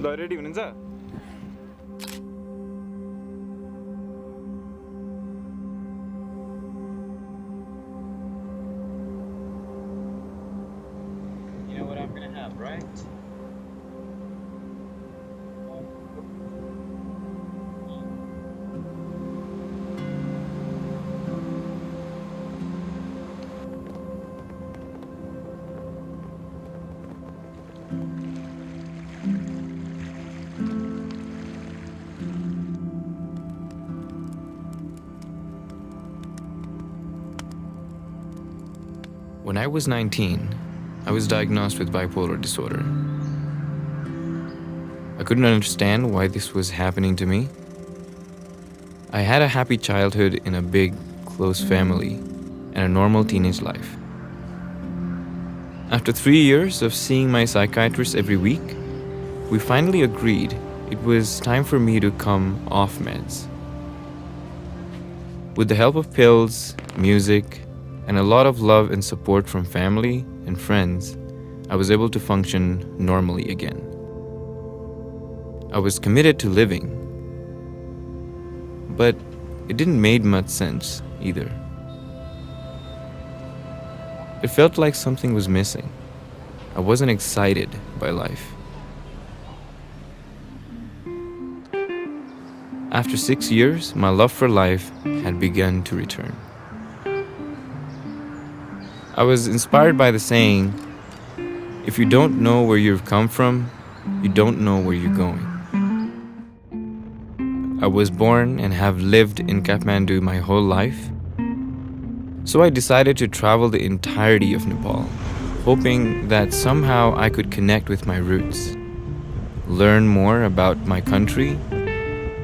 ल रेडी हुनुहुन्छ? You know what I'm gonna have, right? When I was 19, I was diagnosed with bipolar disorder. I couldn't understand why this was happening to me. I had a happy childhood in a big, close family and a normal teenage life. After 3 years of seeing my psychiatrist every week, we finally agreed it was time for me to come off meds. With the help of pills, music, and a lot of love and support from family and friends, I was able to function normally again. I was committed to living, but it didn't make much sense either. It felt like something was missing. I wasn't excited by life. After 6 years, my love for life had begun to return. I was inspired by the saying, if you don't know where you've come from, you don't know where you're going. I was born and have lived in Kathmandu my whole life, so I decided to travel the entirety of Nepal, hoping that somehow I could connect with my roots, learn more about my country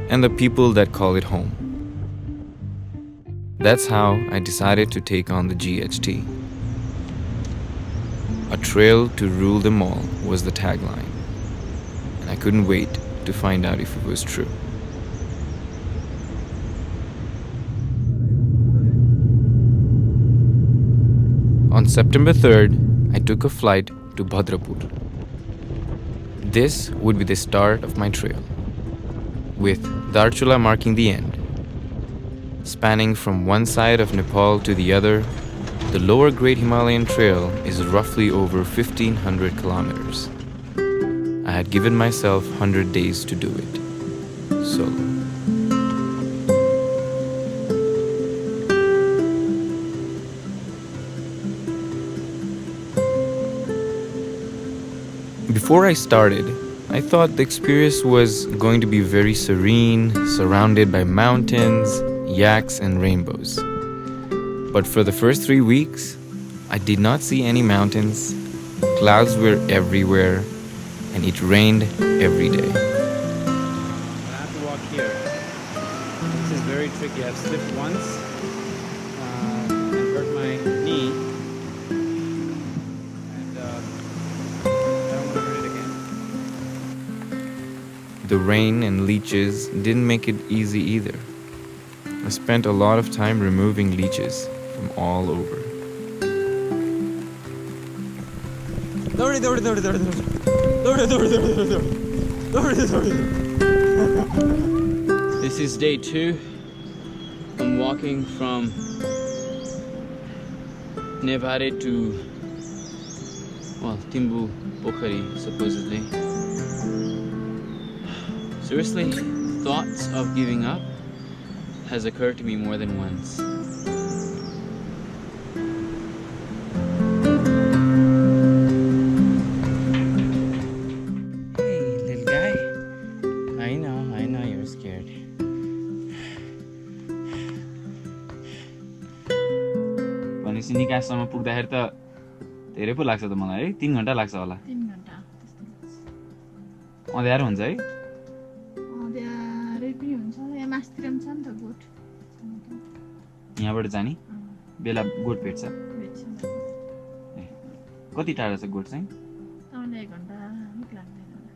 and the people that call it home. That's how I decided to take on the GHT. A trail to rule them all was the tagline, and I couldn't wait to find out if it was true. On September 3rd, I took a flight to Bhadrapur. This would be the start of my trail, with Darchula marking the end. Spanning from one side of Nepal to the other, the lower Great Himalayan Trail is roughly over 1,500 kilometers. I had given myself 100 days to do it, solo. Before I started, I thought the experience was going to be very serene, surrounded by mountains, yaks, and rainbows. But for the first 3 weeks, I did not see any mountains, clouds were everywhere, and it rained every day. I have to walk here. This is very tricky. I've slipped once and hurt my knee. And I don't want to hurt it again. The rain and leeches didn't make it easy either. I spent a lot of time removing leeches from all over. This is day 2. I'm walking from Nevare to, Timbu Pokhari, supposedly. Seriously, thoughts of giving up has occurred to me more than once. Hey, little guy. I know you're scared. भनेपछि निकाससम्म पुग्दाखेरि त धेरै पो लाग्छ त मलाई है 3 घण्टा लाग्छ होला 3 घण्टा अँध्यारो हुन्छ है अँध्यारै पनि हुन्छ यहाँ मास्तिर पनि छ नि त गोठ यहाँबाट जाने बेला गोठ भेट्छ भेट्छ ए कति टाढा छ गोठ चाहिँ तपाईँलाई 1 घण्टा निक लाग्दैन होला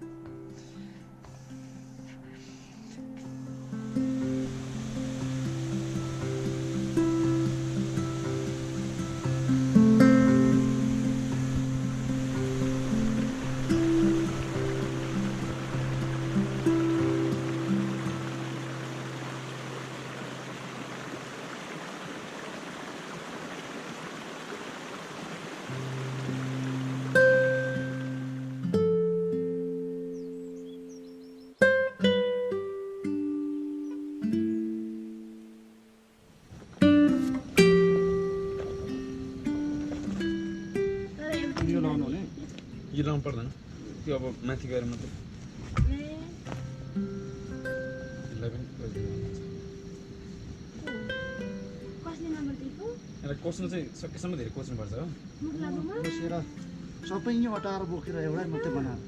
यो लाउनु पर्दैन त्यो अब माथि गएर मात्रै 11 कसले नम्बर दिएको यसलाई कोस्नु चाहिँ सकेसम्म धेरै कोस्नुपर्छ हो बसेर सबै यो अटाएर बोकेर एउटै मात्रै बनाएर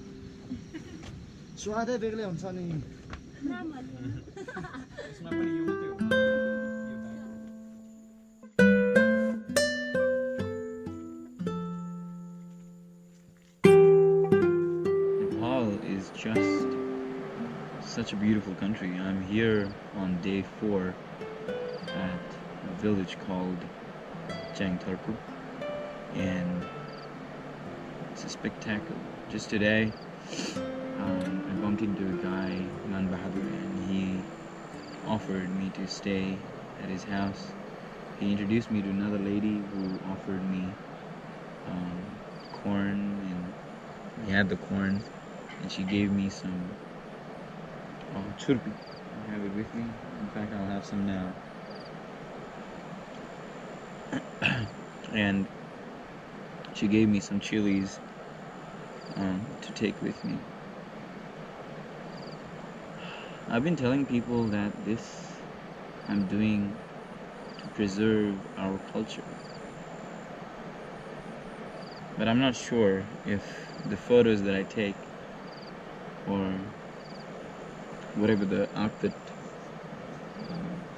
स्वादै बेग्लै हुन्छ नि यसमा पनि यो मात्रै हो Nepal is just such a beautiful country. I'm here on day 4 at a village called Changtarpu, and it's a spectacle. Just today, I bumped into a guy, Man Bahadur, and he offered me to stay at his house. He introduced me to another lady who offered me corn, and we had the corn, and she gave me some churpi. I have it with me. In fact, I'll have some now. And she gave me some chilies to take with me. I've been telling people that this I'm doing to preserve our culture, but I'm not sure if the photos that I take or whatever the output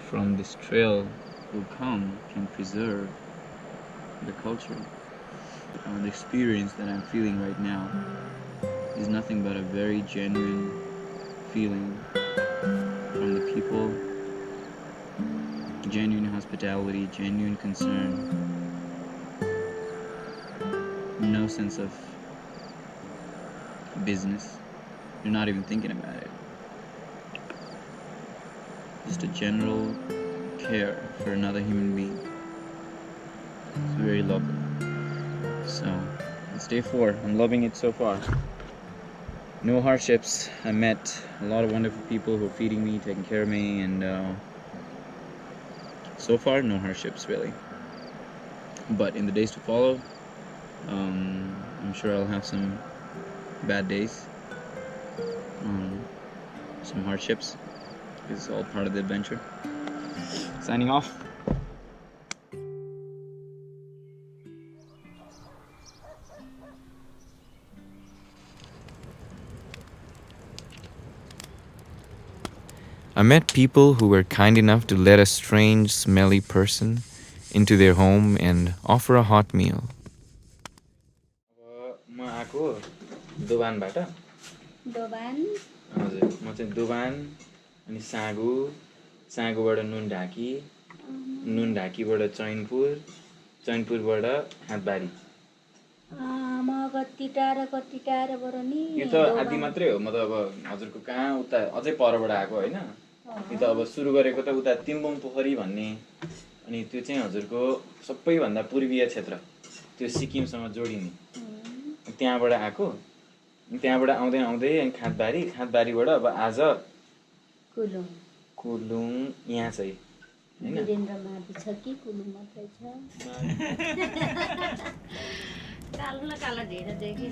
from this trail will come can preserve the culture. The experience that I'm feeling right now is nothing but a very genuine feeling from the people, genuine hospitality, genuine concern, no sense of business. You're not even thinking about it. Just a general care for another human being. It's very lovely. So, it's day 4. I'm loving it so far. No hardships. I met a lot of wonderful people who are feeding me, taking care of me, and so far, no hardships really. But in the days to follow, I'm sure I'll have some bad days, some hardships. It's all part of the adventure. Signing off. I met people who were kind enough to let a strange, smelly person into their home and offer a hot meal. म आएको दोबानबाट दोबान हजुर म चाहिँ दोबान अनि साँगोबाट नुन ढाकीबाट चैनपुरबाट हातबारी म कति टाढाबाट नि यो त आदि मात्रै हो म त अब हजुरको कहाँ उता अझै परबाट आएको होइन यो त अब सुरु गरेको त उता तिम्बुङ पोखरी भन्ने अनि त्यो चाहिँ हजुरको सबैभन्दा पूर्वीय क्षेत्र त्यो सिक्किमसँग जोडिने त्यहाँबाट आएको त्यहाँबाट आउँदै अनि खातबारीबाट अब आज कुलुङ यहाँ चाहिँ हैन वीरेन्द्र माथि छ कि कुलुङ मात्रै छ कालो ढेँडो देखे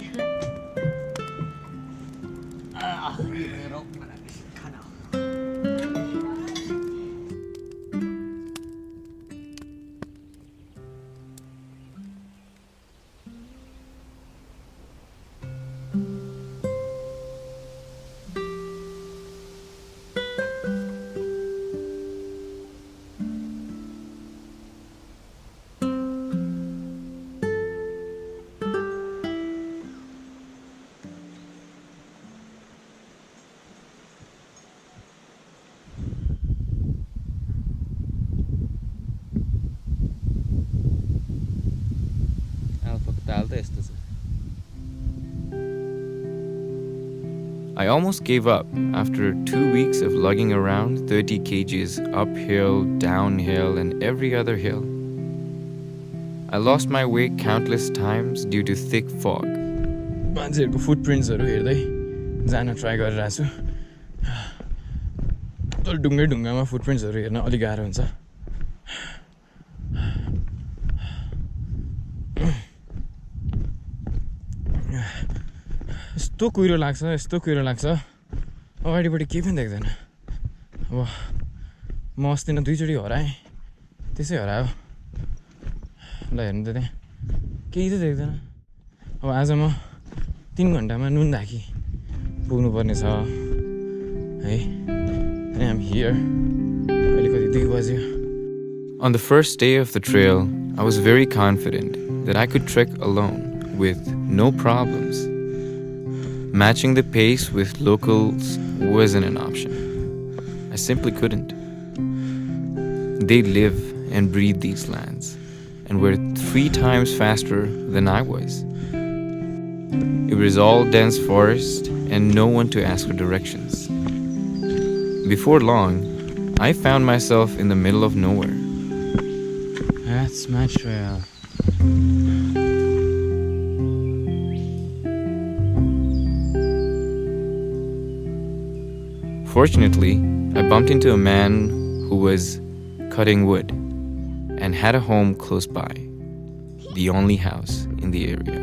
I almost gave up after 2 weeks of lugging around 30 kgs uphill, downhill, and every other hill. I lost my way countless times due to thick fog. मान्छेहरुको फुटप्रिन्ट्सहरु हेर्दै जान ट्राई गरिरहेको छु तर ढुङ्गामा फुटप्रिन्ट्सहरु हेर्न अलि गाह्रो हुन्छ यस्तो कुहिरो लाग्छ अगाडिपट्टि केही पनि देख्दैन अब म अस्ति नै 2 चोटि हराएँ त्यसै हरायो ल हेर्नु त त्यहाँ केही त देख्दैन अब आज म 3 घन्टामा नुनदाखी पुग्नुपर्ने छ है अनि I'm here अहिले कति 2 बज्यो. On the first day of the trail, I was very confident that I could trek alone with no problems. Matching the pace with locals wasn't an option. I simply couldn't. They live and breathe these lands and were 3 times faster than I was. It was all dense forest and no one to ask for directions. Before long, I found myself in the middle of nowhere. That's my trail. Fortunately, I bumped into a man who was cutting wood and had a home close by, the only house in the area.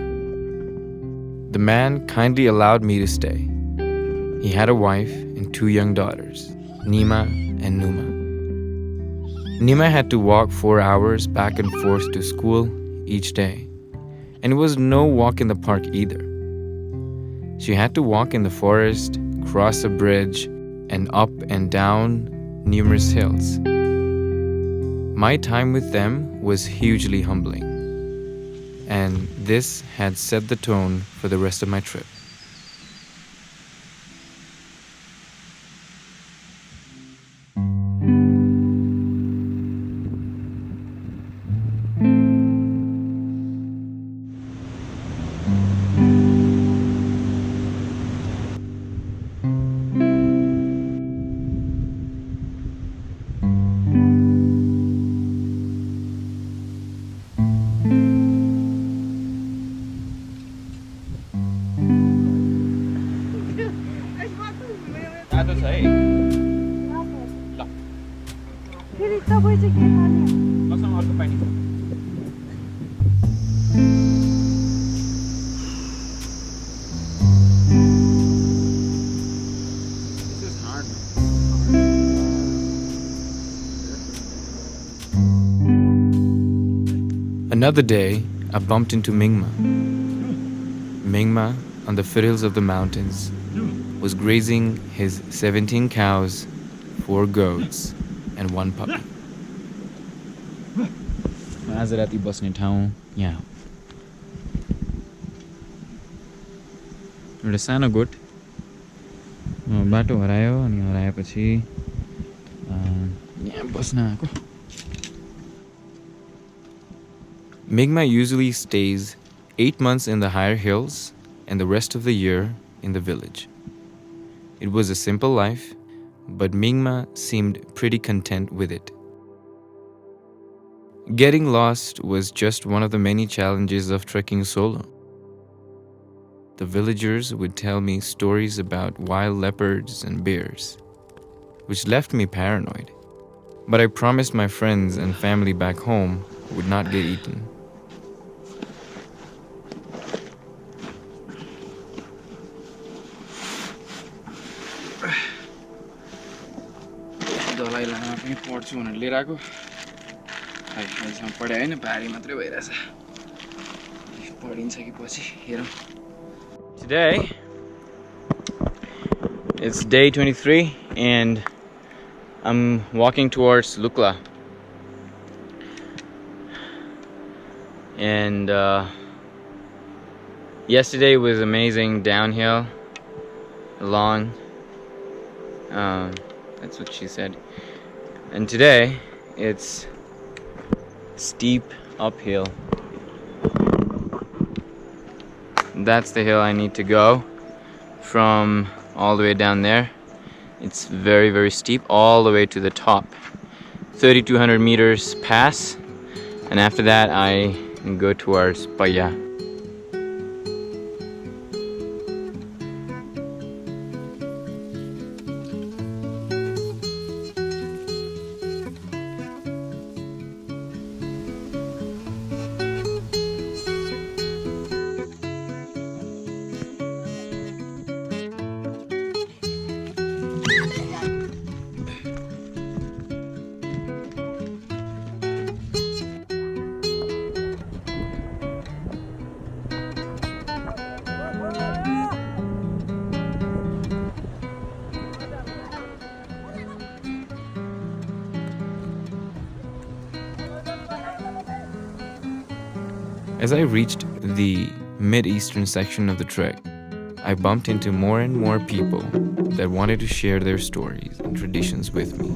The man kindly allowed me to stay. He had a wife and 2 young daughters, Nima and Numa. Nima had to walk 4 hours back and forth to school each day, and it was no walk in the park either. She had to walk in the forest, cross a bridge, and up and down numerous hills. My time with them was hugely humbling, and this had set the tone for the rest of my trip. Another day, I bumped into Mingma. Mingma, on the foothills of the mountains, was grazing his 17 cows, 4 goats, and 1 puppy. आज राति बस्ने ठाउँ यहाँ हो. एउटा सानो गोठ बाटो हरायो अनि हराएपछि यहाँ बस्न आएको. Mingma usually stays 8 months in the higher hills and the rest of the year in the village. It was a simple life, but Mingma seemed pretty content with it. Getting lost was just one of the many challenges of trekking solo. The villagers would tell me stories about wild leopards and bears, which left me paranoid. But I promised my friends and family back home would not get eaten. Dalai Lama पनि पढ्छु भनेर लिएर आएको. अहिलेसम्म पढाइ होइन, भारी मात्रै भइरहेछ. पढिन्छ कि पछि हेरौँ. Today, it's day 23 and I'm walking towards Lukla. And yesterday was amazing downhill, long. That's what she said. And today it's steep uphill. That's the hill I need to go from all the way down there. It's very, very steep all the way to the top. 3,200 meters pass, and after that I go towards Paya. As I reached the mid-eastern section of the trek, I bumped into more and more people that wanted to share their stories and traditions with me.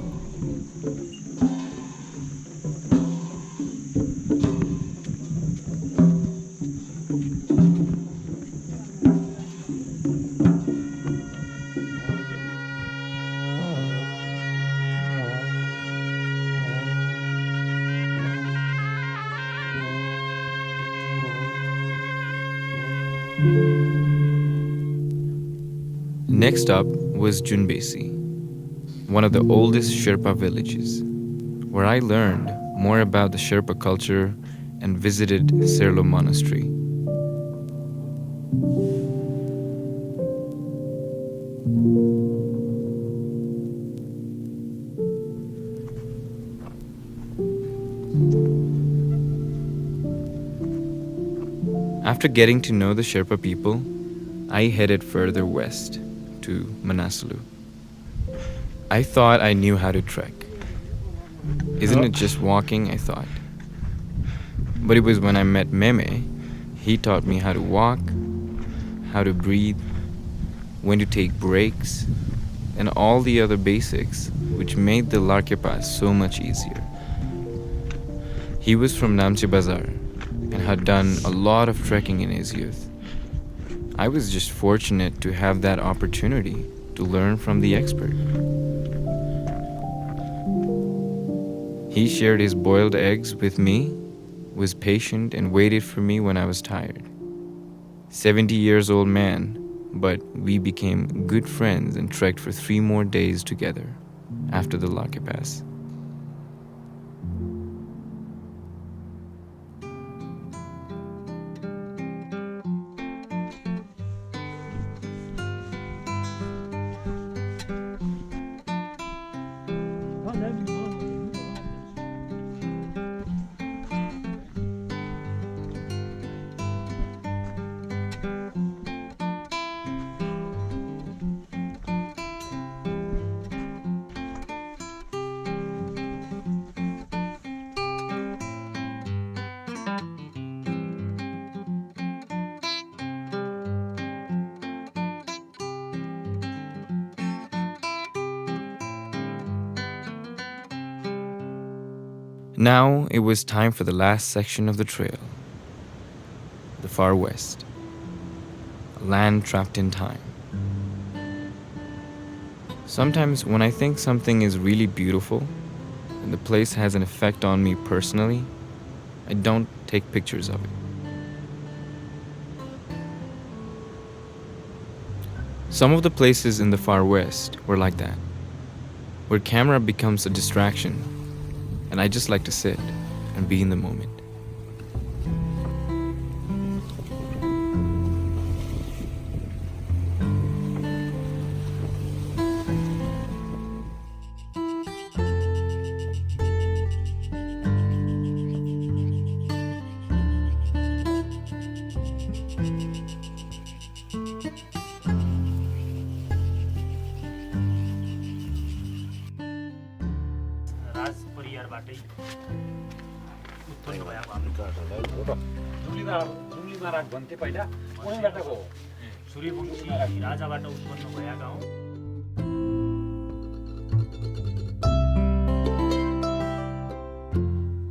Next up was Junbesi, one of the oldest Sherpa villages, where I learned more about the Sherpa culture and visited Serlo Monastery. After getting to know the Sherpa people, I headed further west to Manaslu. I thought I knew how to trek. Isn't it just walking, I thought. But it was when I met Meme, he taught me how to walk, how to breathe, when to take breaks, and all the other basics which made the Larke Pass so much easier. He was from Namche Bazar and had done a lot of trekking in his youth. I was just fortunate to have that opportunity to learn from the expert. He shared his boiled eggs with me, was patient and waited for me when I was tired. 70 years old man, but we became good friends and trekked for 3 more days together after the Larke Pass. Now it was time for the last section of the trail, the far west, a land trapped in time. Sometimes when I think something is really beautiful and the place has an effect on me personally, I don't take pictures of it. Some of the places in the far west were like that, where camera becomes a distraction. And I just like to sit and be in the moment.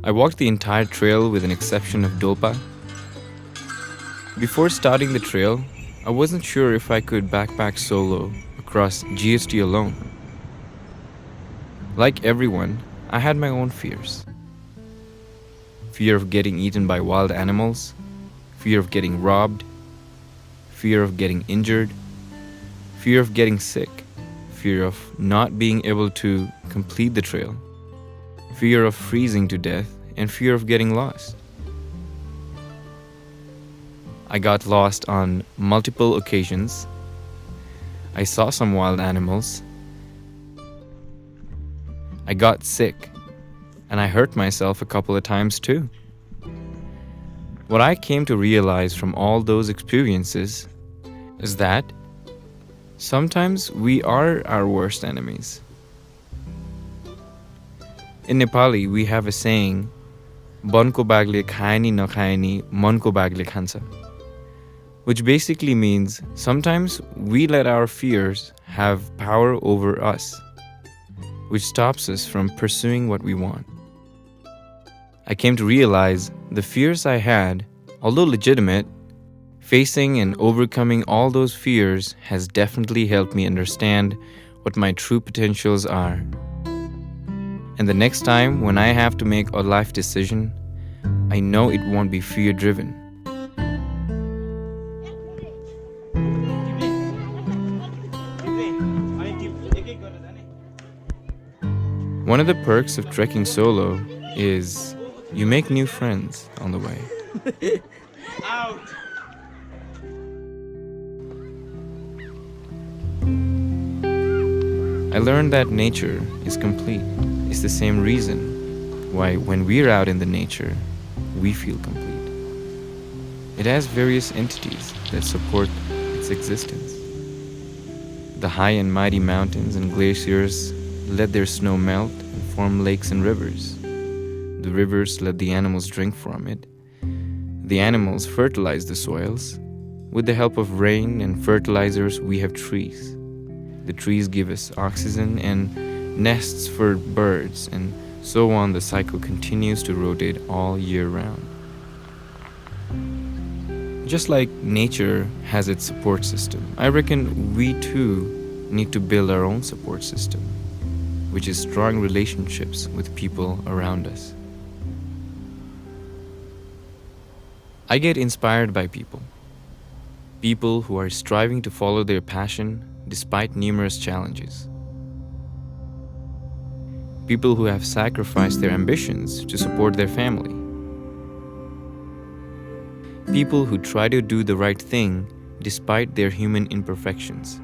I walked the entire trail with an exception of Dolpa. Before starting the trail, I wasn't sure if I could backpack solo across GST alone. Like everyone, I had my own fears. Fear of getting eaten by wild animals, fear of getting robbed, fear of getting injured, fear of getting sick, fear of not being able to complete the trail, fear of freezing to death, and fear of getting lost. I got lost on multiple occasions. I saw some wild animals. I got sick, and I hurt myself a couple of times too. What I came to realize from all those experiences is that sometimes we are our worst enemies. In Nepali, we have a saying, Banko bagle खाए नि नखाए नि मनको बाघले खान्छ. Which basically means sometimes we let our fears have power over us, which stops us from pursuing what we want. I came to realize the fears I had, although legitimate, facing and overcoming all those fears has definitely helped me understand what my true potentials are. And the next time when I have to make a life decision, I know it won't be fear-driven. One of the perks of trekking solo is you make new friends on the way. I learned that nature is complete. It's the same reason why when we're out in the nature, we feel complete. It has various entities that support its existence. The high and mighty mountains and glaciers let their snow melt and form lakes and rivers. The rivers let the animals drink from it. The animals fertilize the soils. With the help of rain and fertilizers, we have trees. The trees give us oxygen and nests for birds, and so on. The cycle continues to rotate all year round. Just like nature has its support system, I reckon we too need to build our own support system, which is strong relationships with people around us. I get inspired by people who are striving to follow their passion despite numerous challenges. People who have sacrificed their ambitions to support their family. People who try to do the right thing despite their human imperfections.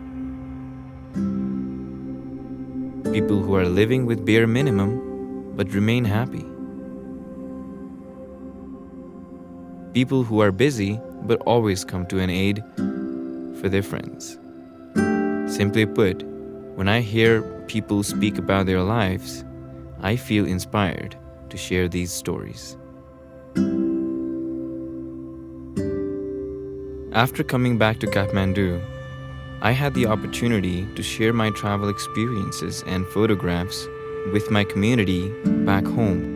People who are living with bare minimum but remain happy. People who are busy but always come to an aid for their friends. Simply put, when I hear people speak about their lives, I feel inspired to share these stories. After coming back to Kathmandu, I had the opportunity to share my travel experiences and photographs with my community back home.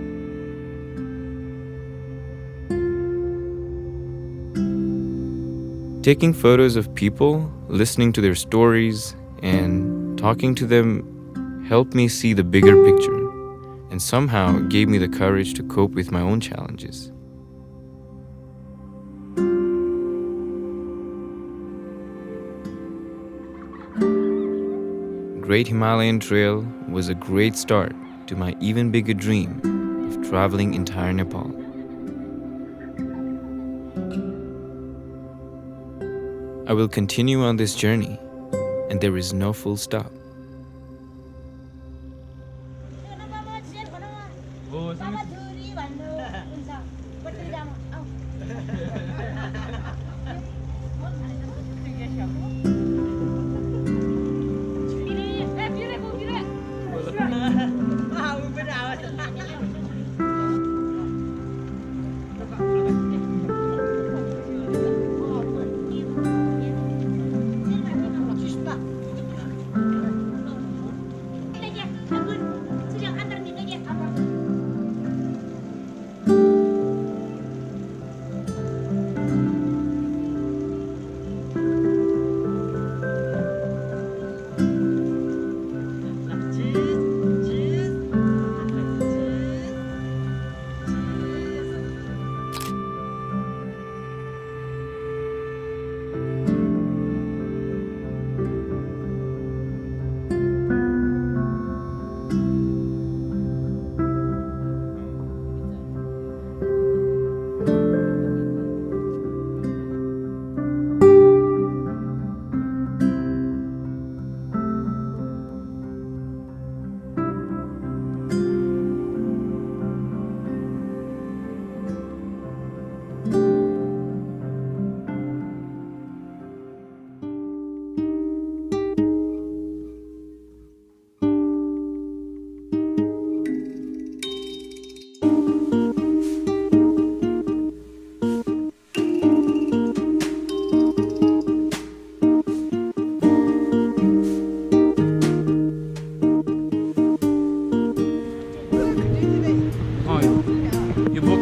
Taking photos of people, listening to their stories, and talking to them helped me see the bigger picture, and somehow gave me the courage to cope with my own challenges. Great Himalayan Trail was a great start to my even bigger dream of traveling entire Nepal. I will continue on this journey, and there is no full stop.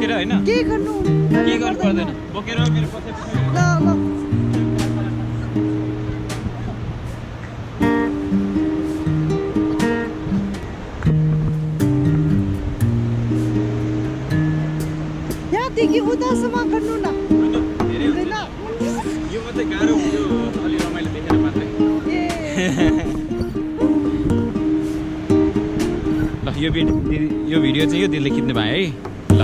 बोकेर होइन के गर्नु के गर्नु पर्दैन बोकेर मेरो पछि ल ल यहाँदेखि उतासम्म गर्नु न हुँदैन यो मात्रै गाह्रो हुन्थ्यो अलि रमाइलो देखेर मात्रै ल यो भिडियो चाहिँ यो दिलले खिच्नु भयो है ल